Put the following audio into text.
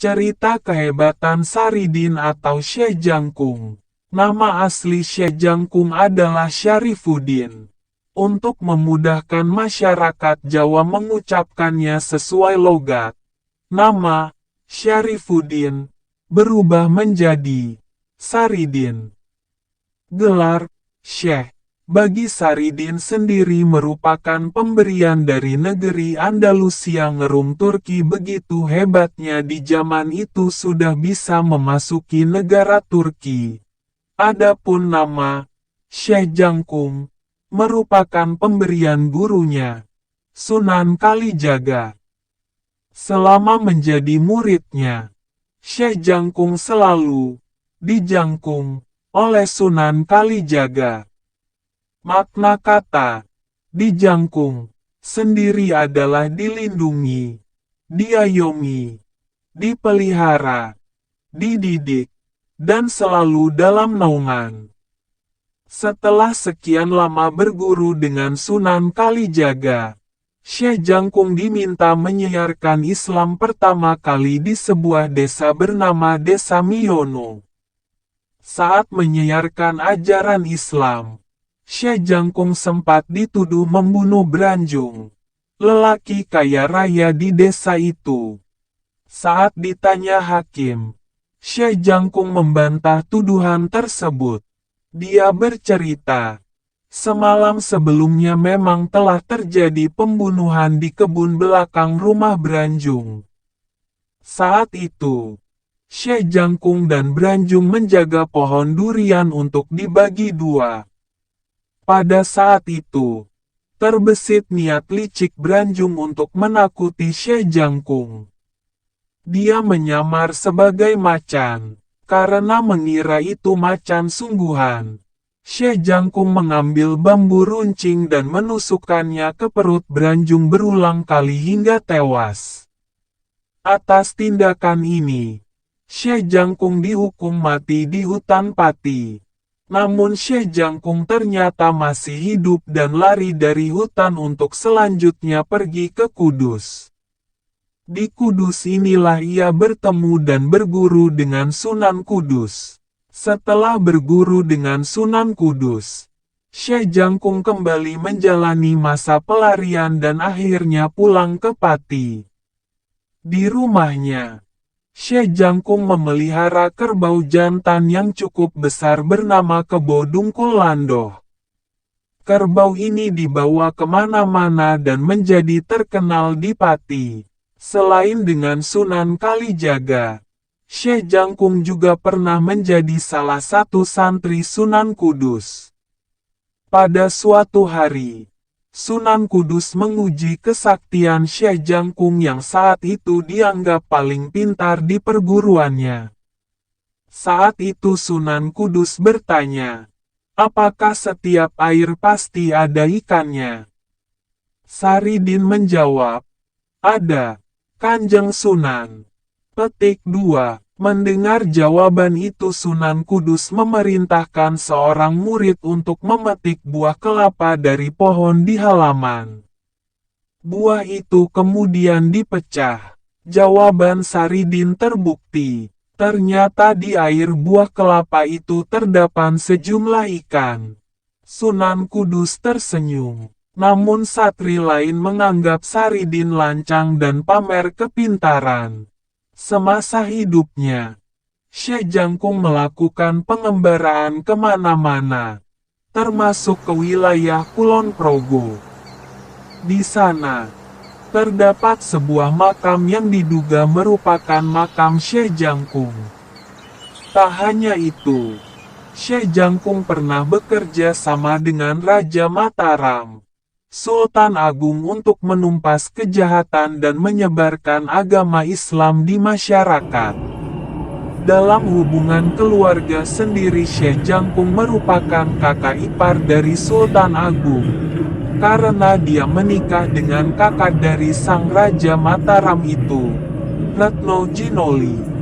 Cerita kehebatan Saridin atau Syekh Jangkung. Nama asli Syekh Jangkung adalah Syarifuddin. Untuk memudahkan masyarakat Jawa mengucapkannya sesuai logat, nama Syarifuddin berubah menjadi Saridin. Gelar Syekh bagi Saridin sendiri merupakan pemberian dari negeri Andalusia ngerum Turki. Begitu hebatnya di zaman itu sudah bisa memasuki negara Turki. Adapun nama Syekh Jangkung merupakan pemberian gurunya, Sunan Kalijaga. Selama menjadi muridnya, Syekh Jangkung selalu dijangkung oleh Sunan Kalijaga. Makna kata dijangkung sendiri adalah dilindungi, diayomi, dipelihara, dididik, dan selalu dalam naungan. Setelah sekian lama berguru dengan Sunan Kalijaga, Syekh Jangkung diminta menyiarkan Islam pertama kali di sebuah desa bernama Desa Miyono. Saat menyiarkan ajaran Islam, Syekh Jangkung sempat dituduh membunuh Branjung, lelaki kaya raya di desa itu. Saat ditanya hakim, Syekh Jangkung membantah tuduhan tersebut. Dia bercerita, semalam sebelumnya memang telah terjadi pembunuhan di kebun belakang rumah Branjung. Saat itu, Syekh Jangkung dan Branjung menjaga pohon durian untuk dibagi dua. Pada saat itu, terbesit niat licik Branjung untuk menakuti Syekh Jangkung. Dia menyamar sebagai macan, karena mengira itu macan sungguhan. Syekh Jangkung mengambil bambu runcing dan menusukkannya ke perut Branjung berulang kali hingga tewas. Atas tindakan ini, Syekh Jangkung dihukum mati di hutan Pati. Namun Syekh Jangkung ternyata masih hidup dan lari dari hutan untuk selanjutnya pergi ke Kudus. Di Kudus inilah ia bertemu dan berguru dengan Sunan Kudus. Setelah berguru dengan Sunan Kudus, Syekh Jangkung kembali menjalani masa pelarian dan akhirnya pulang ke Pati. Di rumahnya, Syekh Jangkung memelihara kerbau jantan yang cukup besar bernama Kebo Dungkul Landoh. Kerbau ini dibawa kemana-mana dan menjadi terkenal di Pati. Selain dengan Sunan Kalijaga, Syekh Jangkung juga pernah menjadi salah satu santri Sunan Kudus. Pada suatu hari, Sunan Kudus menguji kesaktian Syekh Jangkung yang saat itu dianggap paling pintar di perguruannya. Saat itu Sunan Kudus bertanya, apakah setiap air pasti ada ikannya? Saridin menjawab, ada, Kanjeng Sunan. Petik 2. Mendengar jawaban itu Sunan Kudus memerintahkan seorang murid untuk memetik buah kelapa dari pohon di halaman. Buah itu kemudian dipecah. Jawaban Saridin terbukti. Ternyata di air buah kelapa itu terdapat sejumlah ikan. Sunan Kudus tersenyum. Namun satri lain menganggap Saridin lancang dan pamer kepintaran. Semasa hidupnya, Syekh Jangkung melakukan pengembaraan kemana-mana, termasuk ke wilayah Kulon Progo. Di sana, terdapat sebuah makam yang diduga merupakan makam Syekh Jangkung. Tak hanya itu, Syekh Jangkung pernah bekerja sama dengan Raja Mataram, Sultan Agung untuk menumpas kejahatan dan menyebarkan agama Islam di masyarakat. Dalam hubungan keluarga sendiri Syekh Jangkung merupakan kakak ipar dari Sultan Agung, karena dia menikah dengan kakak dari sang Raja Mataram itu, Retno Jinoli.